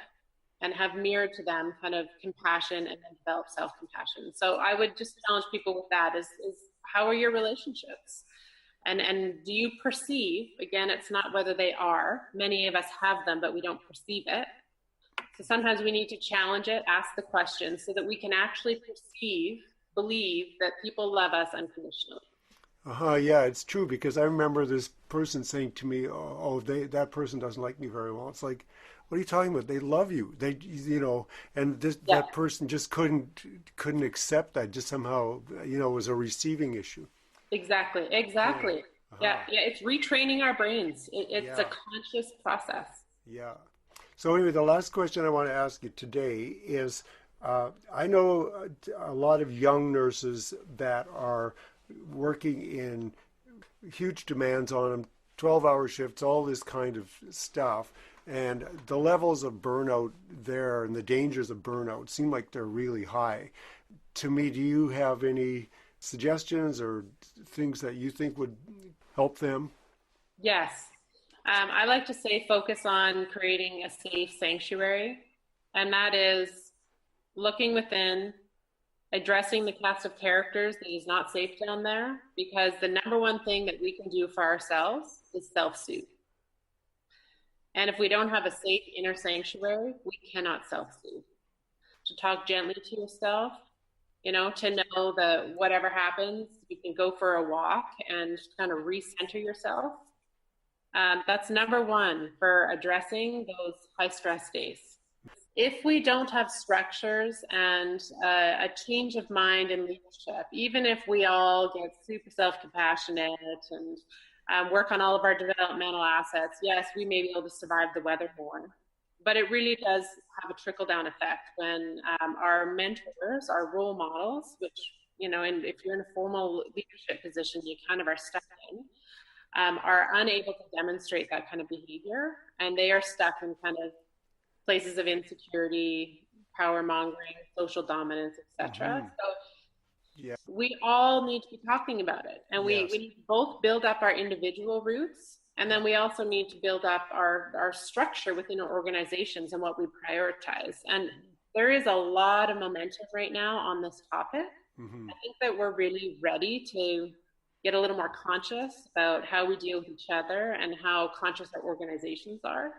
and have mirrored to them kind of compassion and then develop self-compassion. So I would just challenge people with that is how are your relationships? And do you perceive, again, it's not whether they are, many of us have them, but we don't perceive it. So sometimes we need to challenge it, ask the question so that we can actually believe that people love us unconditionally. Yeah, it's true because I remember this person saying to me, that person doesn't like me very well. It's like, what are you talking about? They love you. And that person just couldn't accept that. Just somehow, it was a receiving issue. Exactly. Yeah, it's retraining our brains. It's a conscious process. Yeah. So anyway, the last question I want to ask you today is, I know a lot of young nurses that are working in huge demands on them, 12-hour shifts, all this kind of stuff. And the levels of burnout there and the dangers of burnout seem like they're really high. To me, do you have any suggestions or things that you think would help them? Yes. I like to say focus on creating a safe sanctuary. And that is looking within, addressing the cast of characters that is not safe down there, because the number one thing that we can do for ourselves is self-soothe. And if we don't have a safe inner sanctuary, we cannot self-soothe. To talk gently to yourself, to know that whatever happens, you can go for a walk and kind of recenter yourself. That's number one for addressing those high stress days. If we don't have structures and a change of mind and leadership, even if we all get super self-compassionate and work on all of our developmental assets, yes, we may be able to survive the weather more. But it really does have a trickle-down effect when our mentors, our role models, which, and if you're in a formal leadership position, you kind of are stuck in, are unable to demonstrate that kind of behavior, and they are stuck in kind of places of insecurity, power mongering, social dominance, etc. So we all need to be talking about it, and we need to both build up our individual roots, and then we also need to build up our structure within our organizations and what we prioritize. And there is a lot of momentum right now on this topic. I think that we're really ready to get a little more conscious about how we deal with each other and how conscious our organizations are.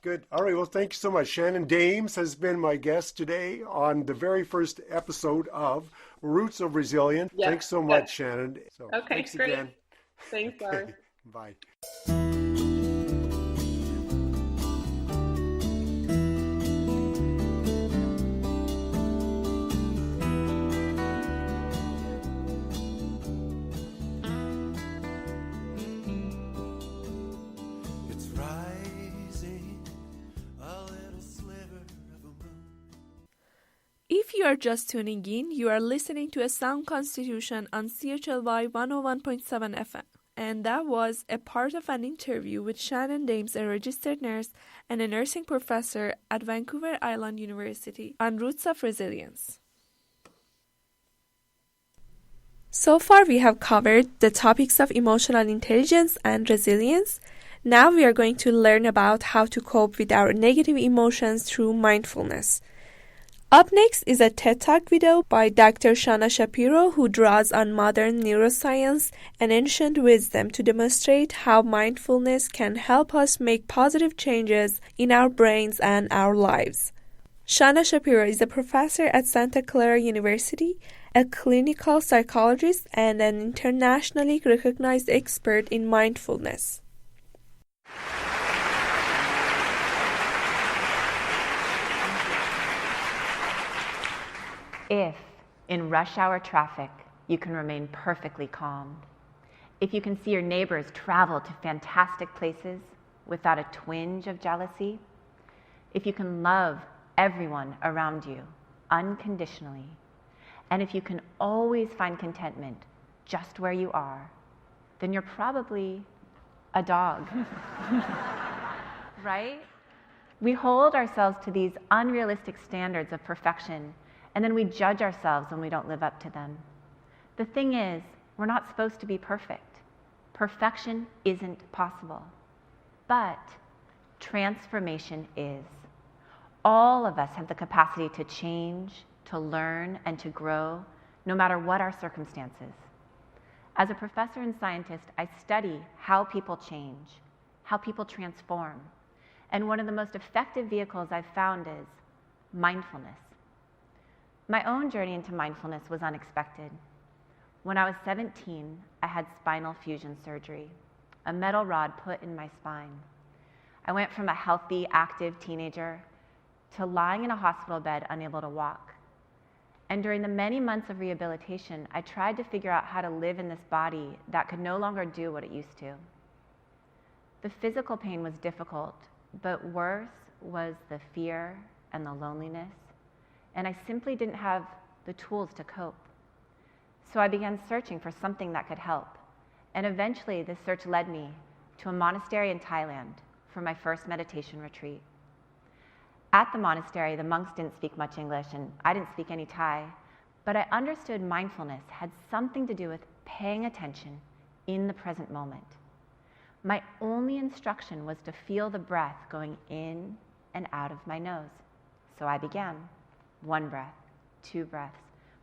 Good. All right. Well, thank you so much. Shannon Dames has been my guest today on the very first episode of Roots of Resilience. Yeah, thanks so much, Shannon. So, okay, thanks great. again. Thanks, Okay. Laura. Bye. If you are just tuning in, you are listening to a Sound Constitution on CHLY 101.7 FM. And that was a part of an interview with Shannon Dames, a registered nurse and a nursing professor at Vancouver Island University, on Roots of Resilience. So far, we have covered the topics of emotional intelligence and resilience. Now we are going to learn about how to cope with our negative emotions through mindfulness. Up next is a TED Talk video by Dr. Shana Shapiro, who draws on modern neuroscience and ancient wisdom to demonstrate how mindfulness can help us make positive changes in our brains and our lives. Shana Shapiro is a professor at Santa Clara University, a clinical psychologist, and an internationally recognized expert in mindfulness. If, in rush hour traffic, you can remain perfectly calm, if you can see your neighbors travel to fantastic places without a twinge of jealousy, if you can love everyone around you unconditionally, and if you can always find contentment just where you are, then you're probably a dog. Right? We hold ourselves to these unrealistic standards of perfection, and then we judge ourselves when we don't live up to them. The thing is, we're not supposed to be perfect. Perfection isn't possible. But transformation is. All of us have the capacity to change, to learn, and to grow, no matter what our circumstances. As a professor and scientist, I study how people change, how people transform. And one of the most effective vehicles I've found is mindfulness. My own journey into mindfulness was unexpected. When I was 17, I had spinal fusion surgery, a metal rod put in my spine. I went from a healthy, active teenager to lying in a hospital bed, unable to walk. And during the many months of rehabilitation, I tried to figure out how to live in this body that could no longer do what it used to. The physical pain was difficult, but worse was the fear and the loneliness. And I simply didn't have the tools to cope. So I began searching for something that could help. And eventually this search led me to a monastery in Thailand for my first meditation retreat. At the monastery, the monks didn't speak much English and I didn't speak any Thai, but I understood mindfulness had something to do with paying attention in the present moment. My only instruction was to feel the breath going in and out of my nose. So I began. 1 breath, 2 breaths.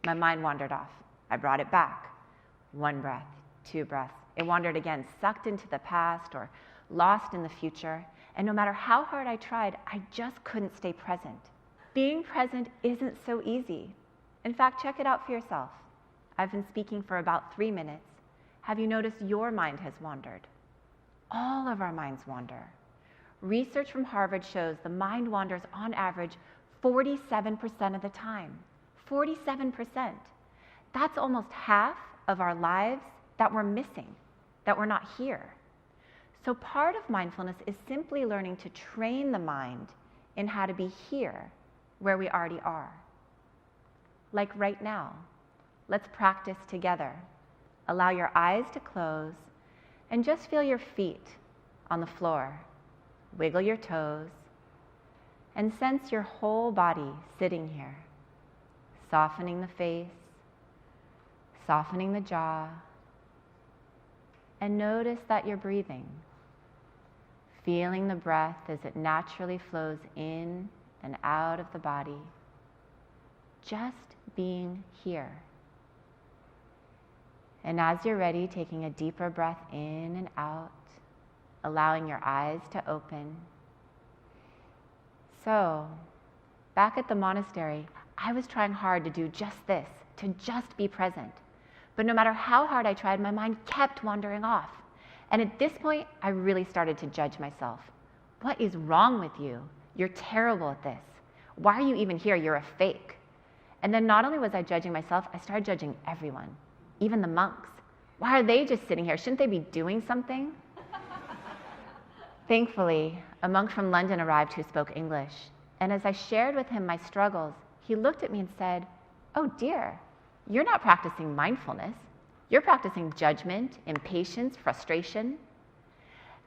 My mind wandered off. I brought it back. 1 breath, 2 breaths. It wandered again, sucked into the past or lost in the future. And no matter how hard I tried, I just couldn't stay present. Being present isn't so easy. In fact, check it out for yourself. I've been speaking for about 3 minutes. Have you noticed your mind has wandered? All of our minds wander. Research from Harvard shows the mind wanders on average 47% of the time. 47%. That's almost half of our lives that we're missing, that we're not here. So part of mindfulness is simply learning to train the mind in how to be here where we already are. Like right now. Let's practice together. Allow your eyes to close and just feel your feet on the floor. Wiggle your toes and sense your whole body sitting here, softening the face, softening the jaw, and notice that you're breathing, feeling the breath as it naturally flows in and out of the body, just being here. And as you're ready, taking a deeper breath in and out, allowing your eyes to open. So, back at the monastery, I was trying hard to do just this, to just be present. But no matter how hard I tried, my mind kept wandering off. And at this point, I really started to judge myself. What is wrong with you? You're terrible at this. Why are you even here? You're a fake. And then not only was I judging myself, I started judging everyone, even the monks. Why are they just sitting here? Shouldn't they be doing something? Thankfully, a monk from London arrived who spoke English. And as I shared with him my struggles, he looked at me and said, "Oh dear, you're not practicing mindfulness. You're practicing judgment, impatience, frustration."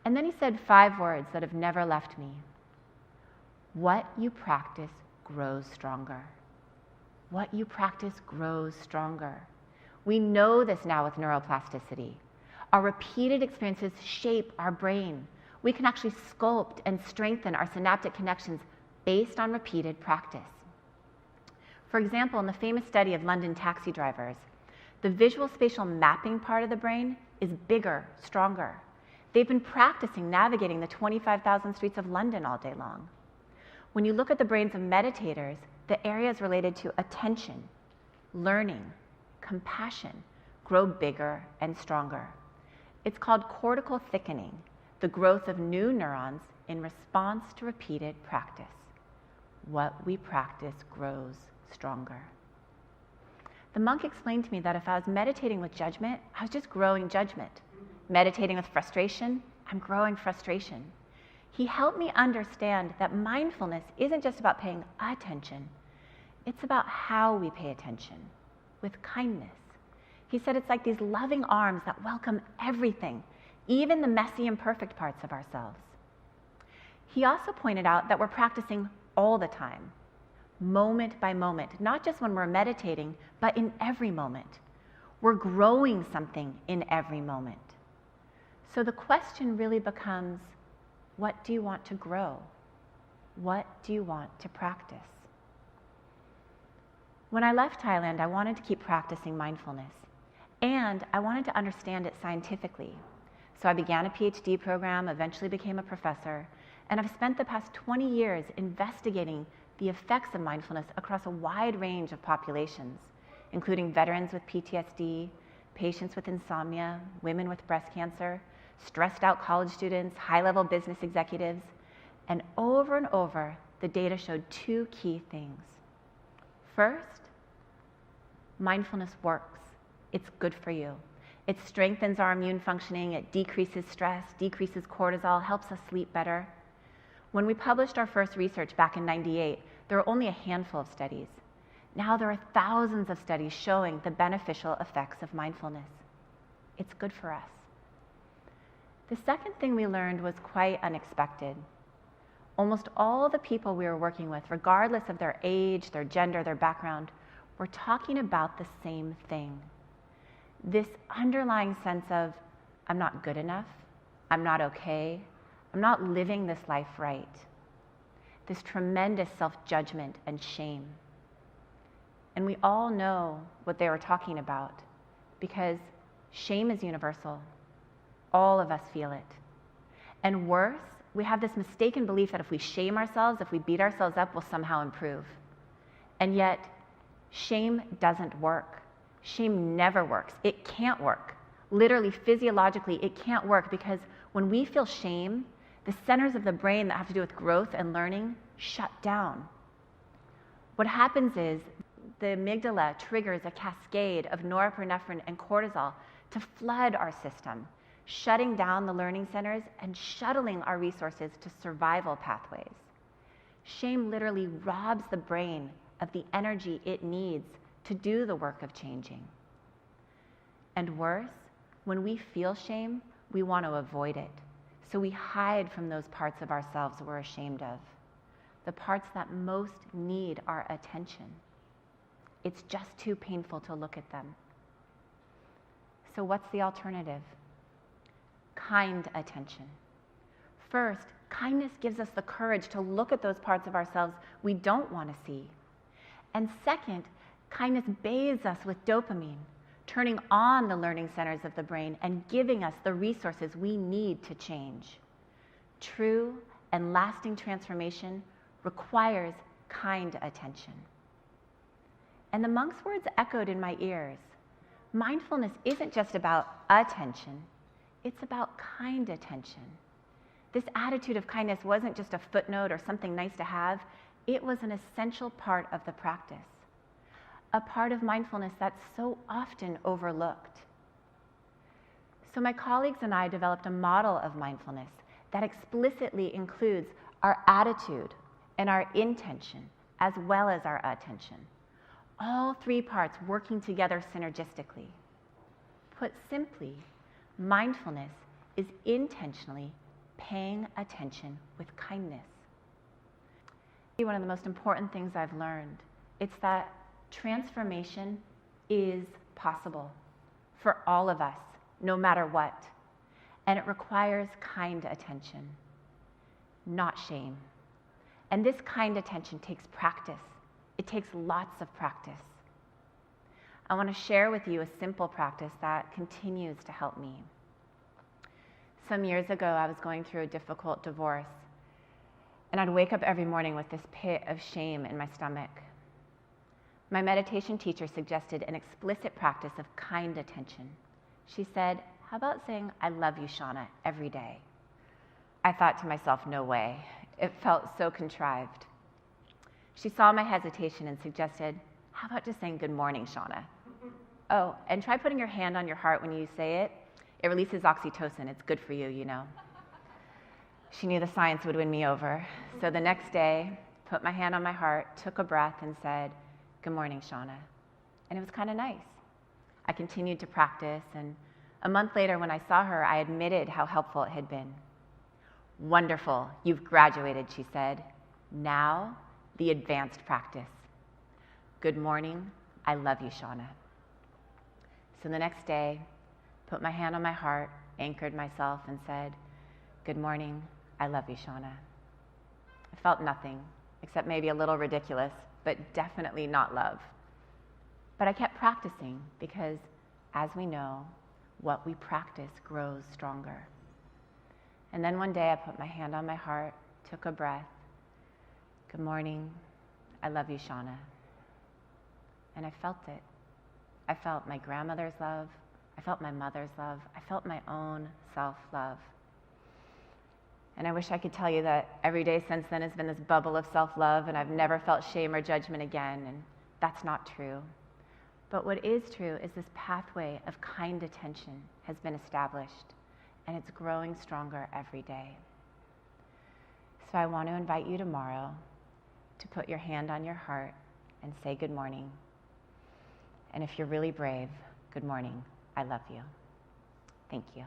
And then he said 5 words that have never left me. What you practice grows stronger. What you practice grows stronger. We know this now with neuroplasticity. Our repeated experiences shape our brain. We can actually sculpt and strengthen our synaptic connections based on repeated practice. For example, in the famous study of London taxi drivers, the visual spatial mapping part of the brain is bigger, stronger. They've been practicing navigating the 25,000 streets of London all day long. When you look at the brains of meditators, the areas related to attention, learning, compassion grow bigger and stronger. It's called cortical thickening, the growth of new neurons in response to repeated practice. What we practice grows stronger. The monk explained to me that if I was meditating with judgment, I was just growing judgment. Meditating with frustration, I'm growing frustration. He helped me understand that mindfulness isn't just about paying attention. It's about how we pay attention, with kindness. He said it's like these loving arms that welcome everything, even the messy, imperfect parts of ourselves. He also pointed out that we're practicing all the time, moment by moment, not just when we're meditating, but in every moment. We're growing something in every moment. So the question really becomes, what do you want to grow? What do you want to practice? When I left Thailand, I wanted to keep practicing mindfulness, and I wanted to understand it scientifically. So I began a PhD program, eventually became a professor, and I've spent the past 20 years investigating the effects of mindfulness across a wide range of populations, including veterans with PTSD, patients with insomnia, women with breast cancer, stressed out college students, high-level business executives, and over, the data showed 2 key things. First, mindfulness works. It's good for you. It strengthens our immune functioning, it decreases stress, decreases cortisol, helps us sleep better. When we published our first research back in '98, there were only a handful of studies. Now there are thousands of studies showing the beneficial effects of mindfulness. It's good for us. The second thing we learned was quite unexpected. Almost all the people we were working with, regardless of their age, their gender, their background, were talking about the same thing. This underlying sense of, I'm not good enough, I'm not okay, I'm not living this life right. This tremendous self-judgment and shame. And we all know what they were talking about, because shame is universal. All of us feel it. And worse, we have this mistaken belief that if we shame ourselves, if we beat ourselves up, we'll somehow improve. And yet, shame doesn't work. Shame never works. It can't work. Literally, physiologically, it can't work, because when we feel shame, the centers of the brain that have to do with growth and learning shut down. What happens is the amygdala triggers a cascade of norepinephrine and cortisol to flood our system, shutting down the learning centers and shuttling our resources to survival pathways. Shame literally robs the brain of the energy it needs to do the work of changing. And worse, when we feel shame, we want to avoid it. So we hide from those parts of ourselves we're ashamed of, the parts that most need our attention. It's just too painful to look at them. So what's the alternative? Kind attention. First, kindness gives us the courage to look at those parts of ourselves we don't want to see. And second, kindness bathes us with dopamine. turning on the learning centers of the brain and giving us the resources we need to change. True and lasting transformation requires kind attention. And the monk's words echoed in my ears. Mindfulness isn't just about attention, it's about kind attention. This attitude of kindness wasn't just a footnote or something nice to have, it was an essential part of the practice. A part of mindfulness that's so often overlooked. So my colleagues and I developed a model of mindfulness that explicitly includes our attitude and our intention, as well as our attention. All three parts working together synergistically. Put simply, mindfulness is intentionally paying attention with kindness. One of the most important things I've learned, it's that transformation is possible for all of us, no matter what. And it requires kind attention, not shame. And this kind attention takes practice. It takes lots of practice. I want to share with you a simple practice that continues to help me. Some years ago, I was going through a difficult divorce, and I'd wake up every morning with this pit of shame in my stomach. My meditation teacher suggested an explicit practice of kind attention. She said, "How about saying, 'I love you, Shauna,' every day?" I thought to myself, no way. It felt so contrived. She saw my hesitation and suggested, "How about just saying, 'Good morning, Shauna?' Oh, and try putting your hand on your heart when you say it. It releases oxytocin. It's good for you, you know." She knew the science would win me over. So the next day, put my hand on my heart, took a breath, and said, "Good morning, Shauna." And it was kind of nice. I continued to practice, and a month later when I saw her, I admitted how helpful it had been. "Wonderful, you've graduated," she said. "Now, the advanced practice. Good morning, I love you, Shauna." So the next day, put my hand on my heart, anchored myself, and said, "Good morning, I love you, Shauna." I felt nothing, except maybe a little ridiculous, but definitely not love. But I kept practicing because, as we know, what we practice grows stronger. And then one day I put my hand on my heart, took a breath. "Good morning, I love you, Shauna." And I felt it. I felt my grandmother's love. I felt my mother's love. I felt my own self-love. And I wish I could tell you that every day since then has been this bubble of self-love and I've never felt shame or judgment again, and that's not true. But what is true is this pathway of kind attention has been established, and it's growing stronger every day. So I want to invite you tomorrow to put your hand on your heart and say good morning. And if you're really brave, good morning, I love you. Thank you.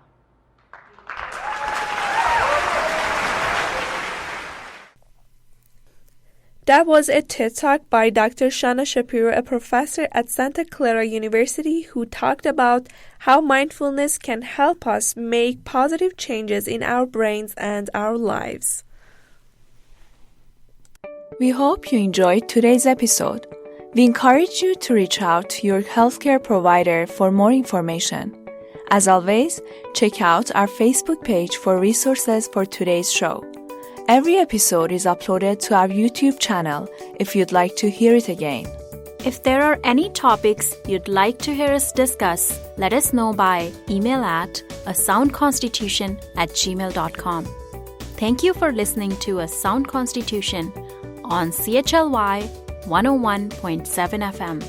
That was a TED Talk by Dr. Shauna Shapiro, a professor at Santa Clara University, who talked about how mindfulness can help us make positive changes in our brains and our lives. We hope you enjoyed today's episode. We encourage you to reach out to your healthcare provider for more information. As always, check out our Facebook page for resources for today's show. Every episode is uploaded to our YouTube channel if you'd like to hear it again. If there are any topics you'd like to hear us discuss, let us know by email at asoundconstitution@gmail.com. Thank you for listening to A Sound Constitution on CHLY 101.7 FM.